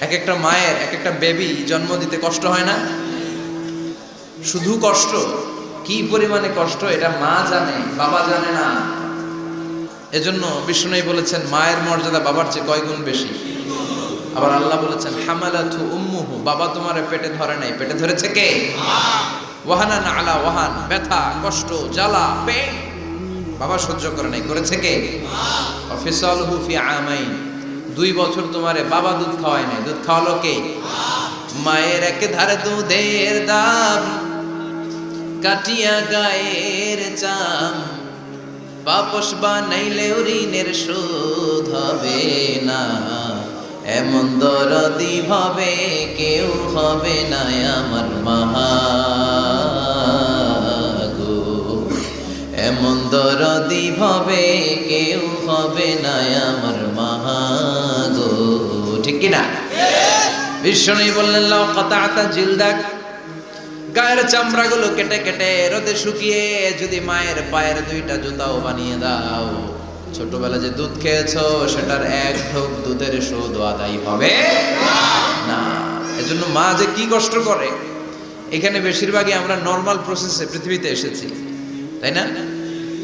এক একটা মায়ের এক একটা বেবি জন্ম দিতে কষ্ট হয় না? শুধু কষ্ট, কি পরিমাণে কষ্ট এটা মা জানে, বাবা জানে না। এজন্য বিষ্ণু বলেছেন মায়ের মর্যাদা বাবার চেয়ে কয় গুণ বেশি। আবার আল্লাহ বলেছেন হামালাতু উম্মুহু, বাবা তোমার পেটে ধরে নাই, পেটে ধরেছে কে? ওয়াহানান আলা ওয়াহান, ব্যথা কষ্ট জ্বালা পেইন বাবা সহ্য করে নাই, করেছে কে? ফিসালুহু ফি আমাইন, 2 বছর তোমারে বাবা দুধ খাওয়ায় নাই, দুধ খাওয়ালো কে? মায়ের এক ধারে দুধের দাম কাটিয়া গায়ের চাম, পাপস বানাইলে ঋণের শোধ হবে না, এমন দরদি ভাবে কেউ হবে না আমার মা গো, এমন দরদি ভাবে কেউ হবে না আমার মা গো। ঠিক কিনা? বিষ্ণু বললেন লাউ কাতাতা জিলদাক, গায়ের চামড়াগুলো কেটে কেটে রোদে শুকিয়ে যদি মায়ের পায়ের 2টা জুতাও বানিয়ে দাও, ছোটবেলা যে দুধ খেয়েছো সেটার এক ঢোক দুধের শোধ আদায় হবে না। এজন্য মা যে কি কষ্ট করে, এখানে বেশিরভাগই আমরা নর্মাল প্রসেসে পৃথিবীতে এসেছি, তাই না?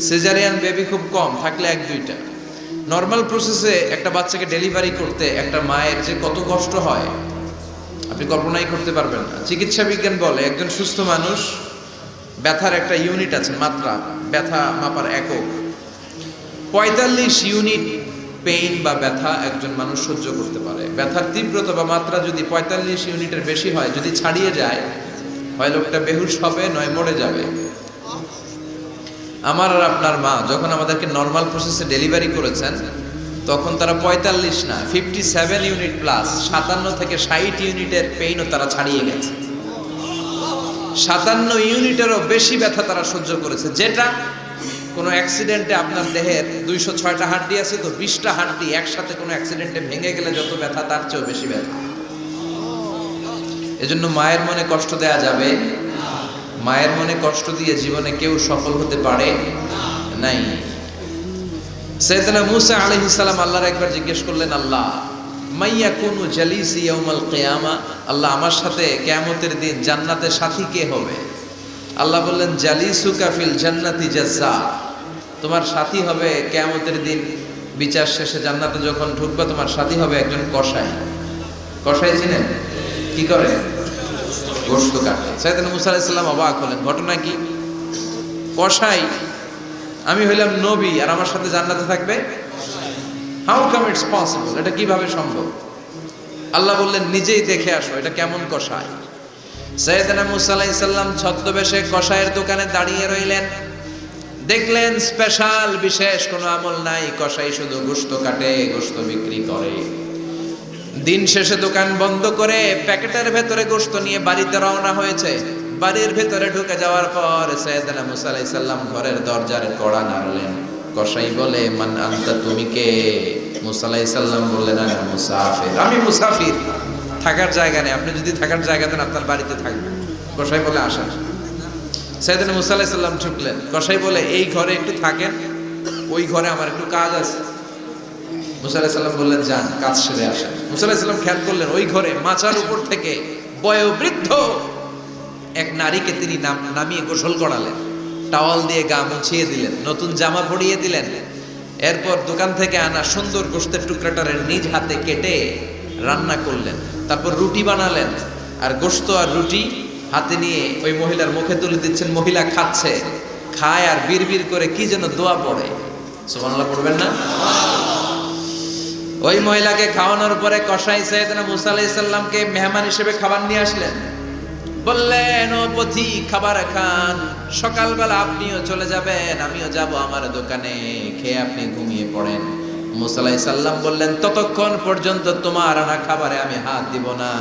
সিজারিয়ান বেবি খুব কম, থাকলে 1-2টা। নর্মাল প্রসেসে একটা বাচ্চাকে ডেলিভারি করতে একটা মায়ের যে কত কষ্ট হয় আপনি কল্পনাই করতে পারবেন না। চিকিৎসা বিজ্ঞান বলে একজন সুস্থ মানুষ ব্যথার একটা ইউনিট আছে, মাত্রা, ব্যথা মাপার একক, 45 ইউনিট পেইন বা ব্যথা একজন মানুষ সহ্য করতে পারে। ব্যথার তীব্রতা বা মাত্রা যদি 45 ইউনিটের বেশি হয়, যদি ছাড়িয়ে যায়, হয় লোকটা বেহুশ হবে নয় মরে যাবে। আমার আর আপনার মা যখন আমাদেরকে নর্মাল প্রসেসে ডেলিভারি করেছেন তখন তারা 45 না 57 ইউনিট প্লাস 57 থেকে 60 ইউনিটের পেইনও তারা ছাড়িয়ে গেছে। 57 ইউনিটেরও বেশি ব্যথা তারা সহ্য করেছে, যেটা কোনো অ্যাক্সিডেন্টে আপনার দেহের 206টা হাড্ডি আছে তো 20টা হাড্ডি একসাথে কোনো অ্যাক্সিডেন্টে ভেঙে গেলে যত ব্যথা তার চেয়েও বেশি ব্যথা। এজন্য মায়ের মনে কষ্ট দেয়া যাবে? মায়ের মনে কষ্ট দিয়ে জীবনে কেউ সফল হতে পারে নাই। সাইয়েদনা মূসা আলাইহিস সালাম আল্লাহর একবার জিজ্ঞেস করলেন, আল্লাহ মাইয়াকুনু জালিসি ইয়াউমাল কিয়ামা, আল্লাহ আমার সাথে কিয়ামতের দিন জান্নাতে সাথী কে হবে? আল্লাহ বললেন জালিসুকা ফিল জান্নাতি জাযা, তোমার সাথী হবে কিয়ামতের দিন বিচার শেষে জান্নাতে যখন ঢুকবে তোমার সাথী হবে একজন কসাই। কসাই চিনেন? কি করে? গোশত কাটে। সাইয়েদনা মূসা আলাইহিস সালাম অবাক হলেন, ঘটনা কি? কসাই, আমি হইলাম নবী আর আমার সাথে জান্নাতে থাকবে? হাউ কাম ইটস পসিবল, এটা কিভাবে সম্ভব? আল্লাহ বললেন নিজেই দেখে আসো এটা কেমন কসাই। সাইয়েদনা মূসা আলাইহিস সালাম ছদ্মবেশে কসাইয়ের দোকানে দাঁড়িয়ে রইলেন, দেখলেন স্পেশাল বিশেষ কোনো আমল নাই, কসাই শুধু গোশত কাটে, গোশত বিক্রি করে। দিন শেষে দোকান বন্ধ করে প্যাকেটের ভেতরে গোশত নিয়ে বাড়িতে রওনা হয়েছে। বাড়ির ভেতরে ঢুকে যাওয়ার পর সাইয়েদনা মূসা আলাইহিস সালাম ঘরের দরজার কড়া নাড়লেন। কসাই বলে মান আনতা, তুমি কে? মূসা আলাইহিস সালাম বললেন আনা মুসাফির, আমি মুসাফির, থাকার জায়গা নেই, আপনি যদি থাকার জায়গা দেন আপনার বাড়িতে থাকবেন। কসাই বলে আসেন। সাইয়েদনা মূসা আলাইহিস সালাম ঢুকলেন। কসাই বলে এই ঘরে একটু থাকেন, ওই ঘরে আমার একটু কাজ আছে। মূসা আলাইহিস সালাম বললেন যান, কাজ সেরে আসেন। মূসা আলাইহিস সালাম খেয়াল করলেন ওই ঘরে মাচার উপর থেকে বয়োবৃদ্ধ এক নারীকে তিনি নামিয়ে গোসল করালেন, টাওয়াল দিয়ে গা মুছিয়ে দিলেন, নতুন জামা পরিয়ে দিলেন। এরপর দোকান থেকে আনা সুন্দর গোশতের টুকরাটারে নিজ হাতে কেটে রান্না করলেন, তারপর রুটি বানালেন আর গোশত আর রুটি হাতে নিয়ে ওই মহিলার মুখে তুলে দিচ্ছেন। মহিলা খাচ্ছে, খায় আর বিড়বিড় করে কি যেন দোয়া পড়ে। সুবহানাল্লাহ পড়বেন না? ওই মহিলাকে খাওয়ানোর পরে কসাই সাইয়েদনা মূসা আলাইহিস সালামকে মেহমান হিসেবে খাবার নিয়ে আসলেন। বললেন ও পথিক খাবার খান, সকালবেলা আপনিও চলে যাবেন, আমিও যাব আমার দোকানে, খেয়ে আপনি ঘুমিয়ে পড়েন। মূসা আলাইহিস সালাম বললেন ততক্ষণ পর্যন্ত তোমার আনা খাবারে আমি হাত দিব না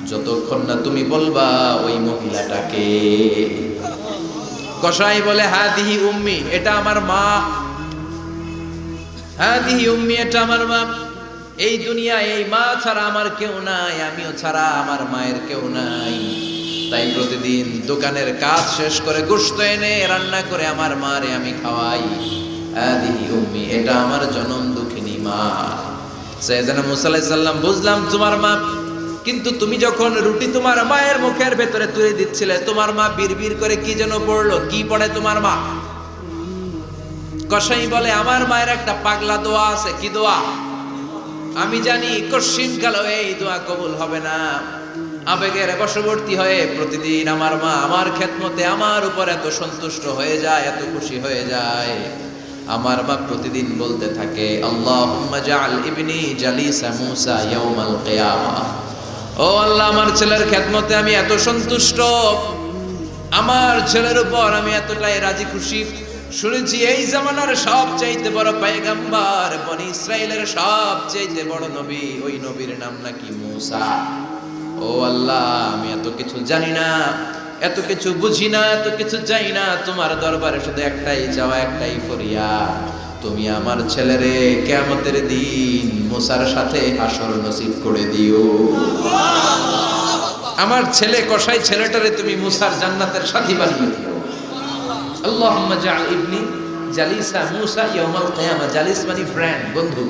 যতক্ষণ না তুমি বলবা ওই মহিলাটাকে। কসাই বলে হাদিহি উম্মি, এটা আমার মা, হাদিহি উম্মি, এটা আমার মা। এই দুনিয়ায় এই মা ছাড়া আমার কেউ নাই, আমিও ছাড়া আমার মায়ের কেউ নাই। তাই প্রতিদিন দোকানের কাজ শেষ করে গোশত এনে রান্না করে আমার মারে আমি খাওয়াই। হাদিহি উম্মি, এটা আমার জনম দুঃখিনী মা। সাইয়েদনা মুসা আলাইহিস সালাম, বুঝলাম তোমার মা, কিন্তু তুমি যখন রুটি তোমার মায়ের মুখের ভেতরে তুলে দিচ্ছিলে, তোমার মা বিড়বিড় করে কি যেন পড়লো। কি পড়ে তোমার মা? কসাই বলে, আমার মায়ের একটা পাগলা দোয়া আছে। কি দোয়া? আমি জানি কশিন কালো এই দোয়া কবুল হবে না। আবেগের বশবর্তী হয়ে প্রতিদিন আমার মা আমার খেদমতে আমার উপর এত সন্তুষ্ট হয়ে যায়, এত খুশি হয়ে যায়। আমার মা প্রতিদিন বলতে থাকে, আল্লাহুম্মা জাআল ইবনি জালিসা মূসা ইয়াউমাল কিয়ামাহ। ও আল্লাহ, আমার ছেলের খেদমতে আমি এত সন্তুষ্ট, আমার ছেলের উপর আমি এতটাই রাজি খুশি। শুনেছি এই জামানার সবচাইতে বড় পয়গম্বর, বনি ইসরাইলের সবচাইতে বড় নবী, ওই নবীর নাম নাকি মূসা। ও আল্লাহ, আমি এত কিছু জানি না, এত কিছু বুঝি না, এত কিছু জানি না, তোমার দরবারে শুধু একটাই চাওয়া, একটাই ফরিয়াদ, তুমি আমার ছেলেরে কিয়ামতের দিন মূসার সাথে হাসর নসিব করে দিও। আমার ছেলে কসাই ছেলেটারে তুমি মূসার জান্নাতের সাথী বানিয়ে দিও। আল্লাহুম্মা জাআল ইবনি জালিসা মূসা ইয়াউমাল কিয়ামা। জালিস মানে ফ্রেন্ড, বন্ধু।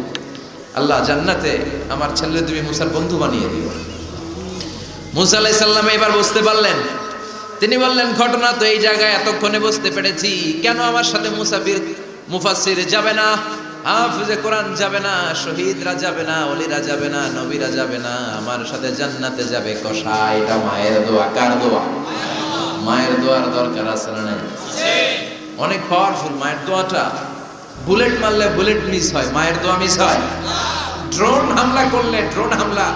আল্লাহ, জান্নাতে আমার ছেলেরে তুমি মূসার বন্ধু বানিয়ে দিও। মূসা আলাইহিস সালাম এবার বুঝতে পারলেন। তিনি বললেন, ঘটনা তো এই জায়গায় এতক্ষণে বুঝতে পেরেছি, কেন আমার সাথে মুসাফির মুফাসসির যাবে না, হাফেজে কোরআন যাবে না, শহীদরা যাবে না, ওলিরা যাবে না, নবীরা যাবে না, আমার সাথে জান্নাতে যাবে কসাই। এটা মায়ের দোয়া। কার দোয়া? মায়ের দোয়ার দরকার আছে না নাই? অনেক পাওয়ারফুল মায়ের দোয়াটা। বুলেট মারলে বুলেট মিস হয়, মায়ের দোয়া মিস হয়? ড্রোন হামলা করলে ড্রোন হামলা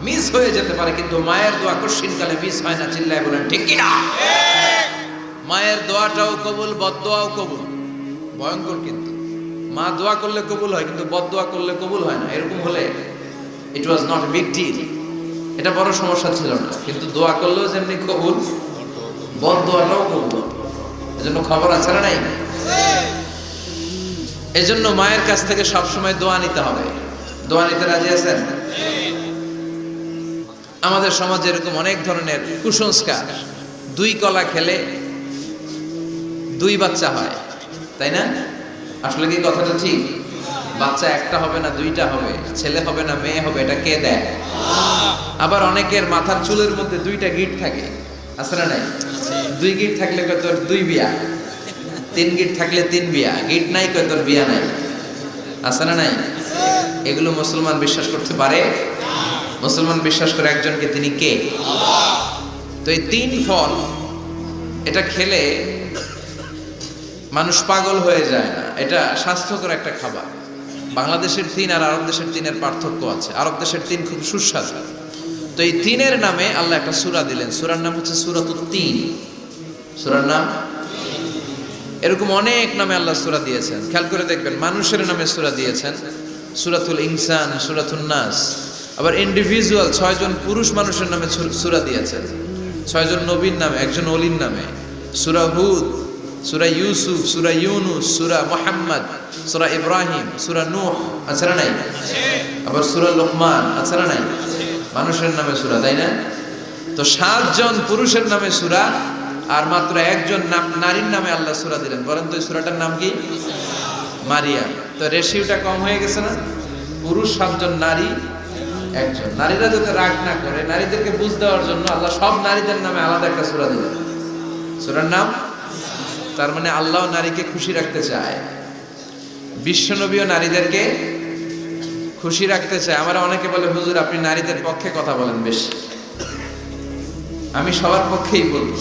মিস হয়ে যেতে পারে, কিন্তু মায়ের দোয়া কঠিনকালে মিস হয় না। চিল্লায় বলেন ঠিক কি না? মায়ের দোয়াটাও কবুল, বদদোয়াও কবুল। ভয়ঙ্কর কিন্তু। মা দোয়া করলে কবুল হয়, কিন্তু বদদোয়া করলে কবুল হয় না। এরকম হলে it was not a big deal, এটা বড় সমস্যা ছিল না। কিন্তু দোয়া করলেও যেমনি কবুল, বদদোয়াটাও কবুল। এজন্য খবর আছে না নাই? এজন্য মায়ের কাছ থেকে সবসময় দোয়া নিতে হবে। দোয়া নিতে রাজি আছেন? আমাদের সমাজে এরকম অনেক ধরনের কুসংস্কার। 2 কলা খেলে 2 বাচ্চা হয়, তাই না? আসলে কি কথাটা ঠিক? বাচ্চা একটা হবে না, 2টা হবে, ছেলে হবে না মেয়ে হবে, এটা কে দেয়? আবার অনেকের মাথার চুলের মধ্যে 2টা গিট থাকে, আছে না নাই? 2 গিট থাকলে কয় তোর 2 বিয়া, 3 গিট থাকলে 3 বিয়া, গিট নাই কয় তোর বিয়া নাই, আছে না নাই? এগুলো মুসলমান বিশ্বাস করতে পারে? মুসলমান বিশ্বাস করে একজনকে, তিনি কে? তো এই 3 ফল এটা খেলে মানুষ পাগল হয়ে যায় না, এটা স্বাস্থ্যকর একটা খাবার। বাংলাদেশের 3 আর আরব দেশের 3-এর পার্থক্য আছে। আরব দেশের 3 খুব সুস্বাদু। তো এই 3-এর নামে আল্লাহ একটা সূরা দিলেন। সূরার নাম হচ্ছে সূরাতুত তিন। সূরার নাম এরকম অনেক নামে আল্লাহ সূরা দিয়েছেন। খেয়াল করে দেখবেন, মানুষের নামে সূরা দিয়েছেন, সূরাতুল ইনসান, সূরাতুন নাস। আবার ইন্ডিভিজুয়াল 6 জন পুরুষ মানুষের নামে সূরা দিয়েছেন, 6 জন নবীর নামে, একজন ওলির নামে। সূরা হুদ, সূরা ইউসুফ, সূরা ইউনুস, সূরা মুহাম্মদ, সূরা ইব্রাহিম, সূরা নূহ, আছে না নাই? আবার সূরা লোকমান, আছে না নাই? মানুষের নামে সূরা, তাই না? তো 7 জন পুরুষের নামে সূরা, আর মাত্র 1 জন নারীর নামে আল্লাহ সূরা দিলেন। বলেন তো এই সূরাটার নাম কি? মারিয়াম। তো রেশিওটা কম হয়ে গেছে না? পুরুষ 7 জন, নারী 1 জন। নারীরা যাতে রাগ না করে, নারীদেরকে বুঝ দেওয়ার জন্য আল্লাহ সব নারীদের নামে আলাদা একটা সূরা দিলেন। সূরার নাম, তার মানে আল্লাহ নারীকে খুশি রাখতে চায়, বিশ্বনবীও নারীদেরকে খুশি রাখতে চায়। আমরা অনেকে বলে, হুজুর আপনি নারীদের পক্ষে কথা বলেন বেশি। আমি সবার পক্ষেই বলি,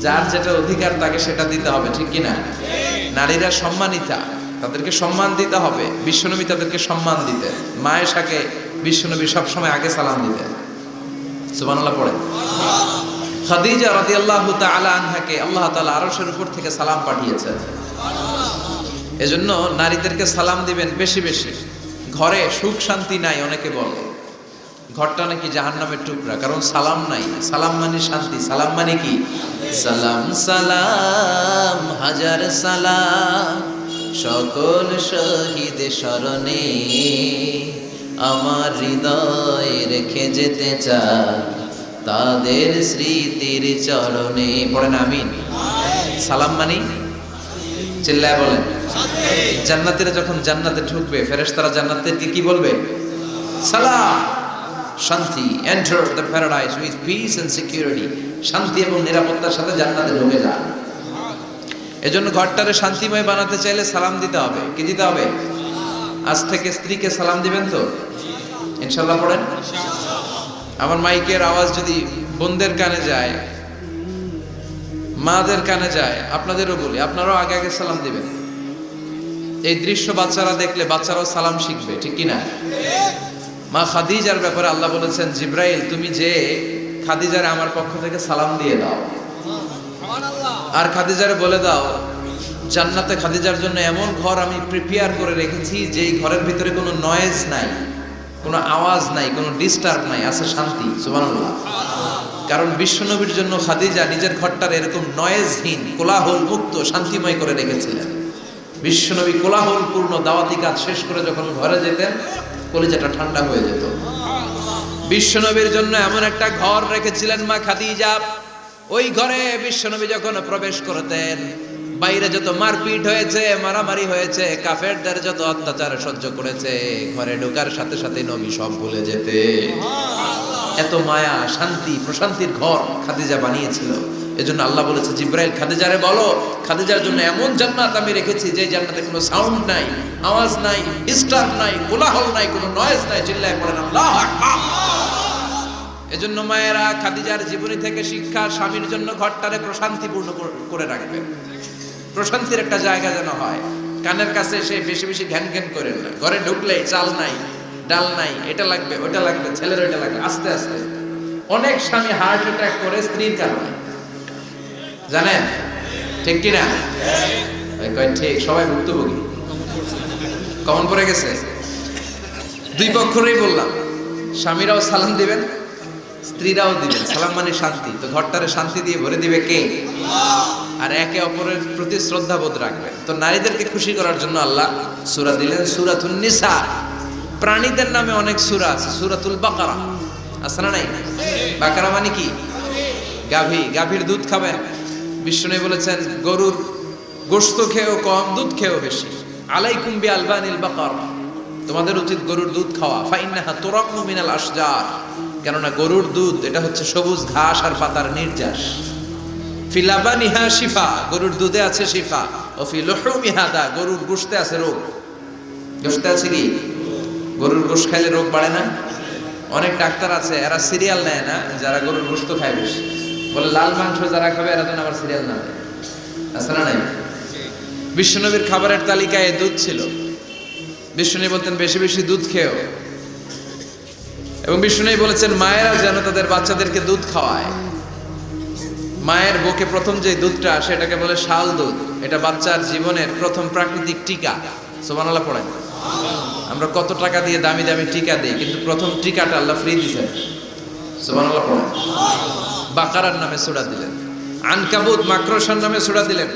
যার যেটা অধিকার তাকে সেটা দিতে হবে, ঠিক কিনা? নারীরা সম্মানিতা, তাদেরকে সম্মান দিতে হবে। বিশ্বনবী তাদেরকে সম্মান দিতে, মায়েশাকে বিশ্বনবী সবসময় আগে সালাম দিতেন। সুবহানাল্লাহ পড়েন। খাদিজা রাদিয়াল্লাহু তাআলা আনহাকে আল্লাহ তাআলা আরশের উপর থেকে সালাম পাঠিয়েছেন। এজন্য নারীদেরকে সালাম দিবেন বেশি বেশি। ঘরে সুখ শান্তি নাই, অনেকে বলে ঘরটা নাকি জাহান্নামের টুকরা, কারণ সালাম নাই। সালাম মানে শান্তি। সালাম মানে কি? সালাম সালাম হাজার সালাম সকল শহীদ স্মরণে, আমার হৃদয় রেখে যেতে চাই তাদের স্মৃতির চরণে। পড়েন আমিন। সালাম মানে চিল্লায় বলেন। জান্নাতীরা যখন জান্নাতে ঢুকবে, ফেরেশতারা জান্নাতীদেরকে কি বলবে? সালাম, শান্তি। Enter the paradise with peace and security, শান্তি এবং নিরাপত্তার সাথে জান্নাতে ঢুকে যান। এজন্য ঘরটারে শান্তিময় বানাতে চাইলে সালাম দিতে হবে। কি দিতে হবে? আজ থেকে স্ত্রীকে সালাম দিবেন তো ইনশাআল্লাহ? পড়েন। আমার মাইকের আওয়াজ যদি বোনদের কানে যায়, মাদের কানে যায়, আপনাদেরও বলি, আপনারাও আগে আগে সালাম দিবেন। এই দৃশ্য বাচ্চারা দেখলে বাচ্চারাও সালাম শিখবে, ঠিক কিনা? মা খাদিজার ব্যাপারে আল্লাহ বলেছেন, জিব্রাইল তুমি যে খাদিজারে আমার পক্ষ থেকে সালাম দিয়ে দাও, আর খাদিজারে বলে দাও জান্নাতে খাদিজার জন্য এমন ঘর আমি প্রিপেয়ার করে রেখেছি যেই ঘরের ভিতরে কোনো নয়েজ নাই, কোনো আওয়াজ নাই, কোনো ডিস্টার্ব নাই, আছে শান্তি। সুবহানাল্লাহ। কারণ বিশ্বনবীর জন্য খাদিজা নিজের ঘরটার এরকম নয়েজহীন, কোলাহল মুক্ত, শান্তিময় করে রেখেছিলেন। বিশ্বনবী কোলাহলপূর্ণ দাওয়াতি কাজ শেষ করে যখন ঘরে যেতেন, কলিজাটা ঠান্ডা হয়ে যেত। বিশ্বনবীর জন্য এমন একটা ঘর রেখেছিলেন মা খাদিজা, ওই ঘরে বিশ্বনবী যখন প্রবেশ করতেন, বাইরে যত মারপিট হয়েছে, মারামারি হয়েছে, কাফেরদের যত অত্যাচার সহ্য করেছে, ঘরে ঢোকার সাথে সাথে নবী সব ভুলে যেতে। এত মায়া, শান্তি, প্রশান্তির ঘর খাদিজা বানিয়েছিল। এজন্য আল্লাহ বলেছে, জিব্রাইল খাদিজারে বলো খাদিজার জন্য এমন জান্নাত আমি রেখেছি যে জান্নাতে কোনো সাউন্ড নাই, আওয়াজ নাই, ডিস্টার্ব নাই, কোলাহল নাই, কোনো নয়েজ নাই। চিল্লায় পড়েন আল্লাহু আকবার। এজন্য মায়েরা খাদিজার জীবনী থেকে শিক্ষা, স্বামীর জন্য ঘরটারে প্রশান্তিপূর্ণ করে রাখবে। প্রশান্তির একটা জায়গা যেন হয়। কানের কাছে এসে বেশি বেশি ঘ্যান ঘ্যান করেন না। ঘরে ঢুকলে চাল নাই, ডাল নাই, এটা লাগবে, ওটা লাগবে, ছেলের ওটা লাগবে। আস্তে আস্তে অনেক স্বামী হার্ট অ্যাটাক করে স্ত্রীর কারণে, জানেন ঠিক কিনা? ঠিক, সবাই ভুক্তভোগী, কমন পড়ে গেছে। দুই পক্ষেরই বললাম, স্বামীরাও সালাম দিবেন, স্ত্রীরাও দিবেন। সালাম মানে শান্তি, তো ঘরটারে শান্তি দিয়ে ভরে দিবে কে? আর একে অপরের প্রতি শ্রদ্ধাবোধ রাখবেন। তো নারীদেরকে খুশি করার জন্য আল্লাহ সূরা দিলেন, সূরাতুন নিসা। প্রাণীদের নামে অনেক সূরা আছে, সূরাতুল বাকারা আছে না নাই? বাকারা মানে কি? গাভী। গাভীর দুধ খাবেন। বিষ্ণু বলেছেন গরুর গোশত খেয়েও কম, দুধ খেয়েও বেশি। আলাইকুম বিআলবানিল বাকারা, তোমাদের উচিত গরুর দুধ খাওয়া। ফাইন্নাহা তুরাকু মিনাল আশজার, কেননা গরুর দুধ এটা হচ্ছে সবুজ ঘাস আর পাতার নির্যাস। ফি লাবানিহা শিফা, গরুর দুধে আছে শিফা। ও ফি লুহুমিহা দা, গরুর গোশতে আছে রোগ। গোশতে আছে কি? গরুর গোশত খাইলে রোগ বাড়ে না? অনেক ডাক্তার আছে এরা সিরিয়াল নেয় না, যারা গরুর গোশত খায় বেশি, বলে লাল মাংস যারা খাবে এরা যেন আবার সিরিয়াল না নেয়। আছে না নাই? বিশ্বনবীর খাবারের তালিকায় দুধ ছিল। বিষ্ণু বলতেন বেশি বেশি দুধ খেও। এবং বিষ্ণু বলেছেন মায়েরা যেন তাদের বাচ্চাদেরকে দুধ খাওয়ায়। মায়ের বুকে প্রথম যে দুধটা সেটাকে বলে শাল দুধ। এটা বাচ্চার জীবনের প্রথম প্রাকৃতিক টিকা। সুবহানাল্লাহ পড়েন। আমরা কত টাকা দিয়ে দামি দামি টিকা দিই, কিন্তু প্রথম টিকাটা আল্লাহ ফ্রি দিয়েছেন। সুবহানাল্লাহ পড়েন। বাকারার নামে সূরা দিলেন, আনকাবুত মাকড়সার নামে সূরা দিলেন,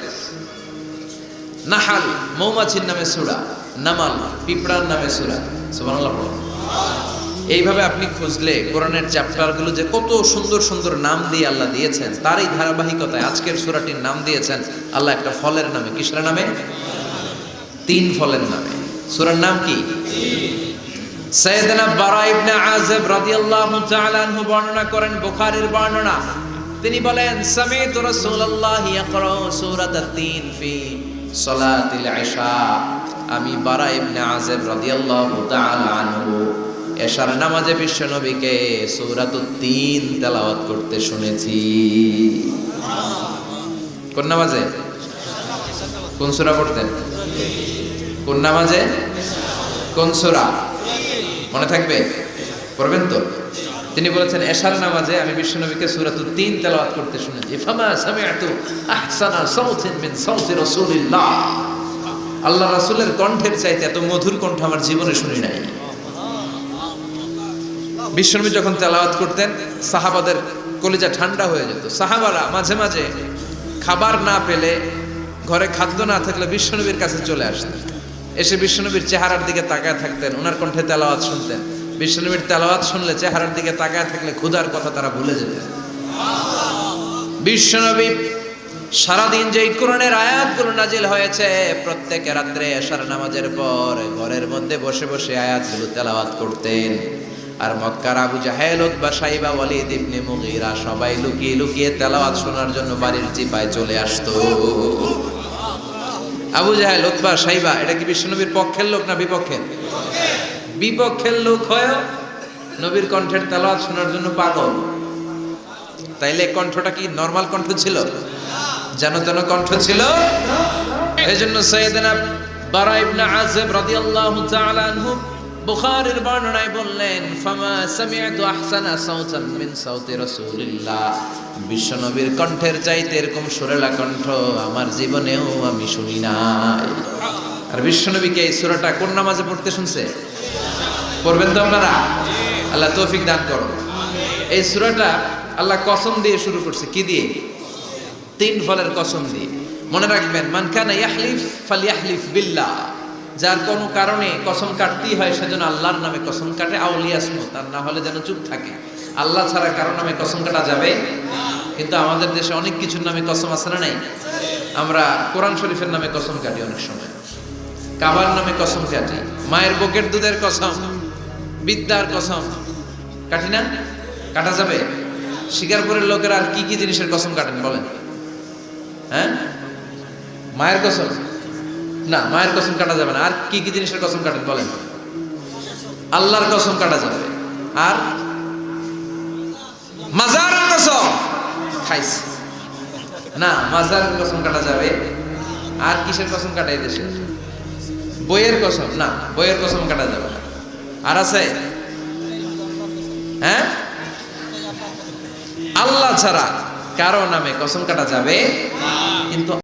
নাহাল মৌমাছির নামে সূরা, নামাল পিঁপড়ার নামে সূরা। সুবহানাল্লাহ পড়েন। এইভাবে আপনি খুঁজলে কোরআনের চ্যাপ্টারগুলো যে কত সুন্দর সুন্দর নাম দিয়ে আল্লাহ দিয়েছেন, তার এই ধারাবাহিকতায় আজকের সূরাটির নাম দিয়েছেন আল্লাহ একটা ফলের নামে। কিসের নামে? 3 ফলের নামে। সূরার নাম কি? সাইয়েদনা বারা ইবনে আযিব রাদিয়াল্লাহু তাআলা আনহু বর্ণনা করেন, বুখারীর বর্ণনা। তিনি বলেন সামি'তু রাসূলুল্লাহ ইয়াকরাউ সূরাতাত তিন ফি সালাতিল ইশা। আমি বারা ইবনে আযিব রাদিয়াল্লাহু তাআলা আনহু এশার নামাজে বিশ্ব নবীকে সূরাতুত তিন তেলাওয়াত করতে শুনেছি। কোন নামাজে? কোন সূরা পড়তেন? কোন নামাজে? কোন সূরা? মনে থাকবে? পড়বেন তো? তিনি বলেছেন এশার নামাজে আমি বিশ্ব নবীকে সূরাতুত তিন তেলাওয়াত করতে শুনেছি। ফামা সামি'তু আহসানা সাওতিন মিন সাওতি রাসূলিল্লাহ। আল্লাহ রাসূলের কণ্ঠের চাইতে এত মধুর কণ্ঠ আমার জীবনে শুনি নাই। বিশ্বনবী যখন তেলাওয়াত করতেন সাহাবাদের কলিজা ঠান্ডা হয়ে যেত। সাহাবারা মাঝে মাঝে খাবার না পেলে, ঘরে খাদ্য না থাকলে বিশ্বনবীর কাছে চলে আসতেন। এসে বিশ্বনবীর চেহারার দিকে তাকায় থাকতেন, ওনার কণ্ঠে তেলাওয়াত শুনতেন। বিশ্বনবীর তেলাওয়াত শুনলে চেহারার দিকে তাকায় থাকলে ক্ষুধার কথা তারা ভুলে যেতেন। বিশ্বনবী সারাদিন যেই কোরআনের আয়াতগুলো নাজিল হয়েছে, প্রত্যেক রাত্রে এশার নামাজের পর ঘরের মধ্যে বসে বসে আয়াতগুলো তেলাওয়াত করতেন। আর মক্কার আবু জাহেল, উতবা, সাইবা, ওয়ালিদ ইবনে মুগীরা সবাই লুকিয়ে লুকিয়ে তেলাওয়াত শোনার জন্য বাড়ির চিপায় চলে আসতো। আবু জাহেল, উতবা, সাইবা এটা কি বিশ্বনবীর পক্ষের লোক না বিপক্ষের? বিপক্ষের লোক হয় নবীর কণ্ঠের তেলাওয়াত শোনার জন্য পাগল। তাইলে কণ্ঠটা কি নরমাল কণ্ঠ ছিল? যেন তেন কণ্ঠ ছিল। এজন্য সাইয়েদনা বারা ইবনে আযিব রাদিয়াল্লাহু তাআলা আনহু বুখারীর বর্ণনায় বললেন, ফামা সামি'তু আহসানা সাওতান মিন সাওতি রাসূলিল্লাহ, বিশ্বনবীর কণ্ঠের চাইতে এরকম সুরেলা কণ্ঠ আমার জীবনেও আমি শুনি নাই। আর বিশ্বনবীকে এই সূরাটা কোন নামাজে পড়তে শুনছে? পড়বেন তো আপনারা? আল্লাহ তৌফিক দান করুন। এই সূরাটা আল্লাহ কসম দিয়ে শুরু করছে। কি দিয়ে? 3 ফলের কসম দিয়ে। মনে রাখবেন, মান কানা ইয়াহলিফ ফালইয়াহলিফ বিল্লাহ, যার কোনো কারণে কসম কাটতেই হয় সেজন্য আল্লাহর নামে কসম কাটে। আউলিয়াসমুত, আর না হলে যেন চুপ থাকে। আল্লাহ ছাড়া কারো নামে কসম কাটা যাবে? কিন্তু আমাদের দেশে অনেক কিছুর নামে কসম আছে না নাই? আমরা কোরআন শরীফের নামে কসম কাটি, অনেক সময় কাবার নামে কসম কাটি, মায়ের বুকের দুধের কসম, বিদ্যার কসম কাটি না? কাটা যাবে? শিকারপুরের লোকেরা আর কি কি জিনিসের কসম কাটেন বলেন? হ্যাঁ, মায়ের কসম না, মায়ের কসম কাটা যাবে না। আর কি কি জিনিসের কসম কাটেন বলেন? আল্লাহর কসম কাটা যাবে। আর মাজারের কসম খাইস না, মাজারের কসম কাটা যাবে। আর কিসের কসম কাটাই দেশে? বইয়ের কসম না, বইয়ের কসম কাটা যাবে না। আর আছে? হ্যাঁ, আল্লাহ ছাড়া কারো নামে কসম কাটা যাবে। কিন্তু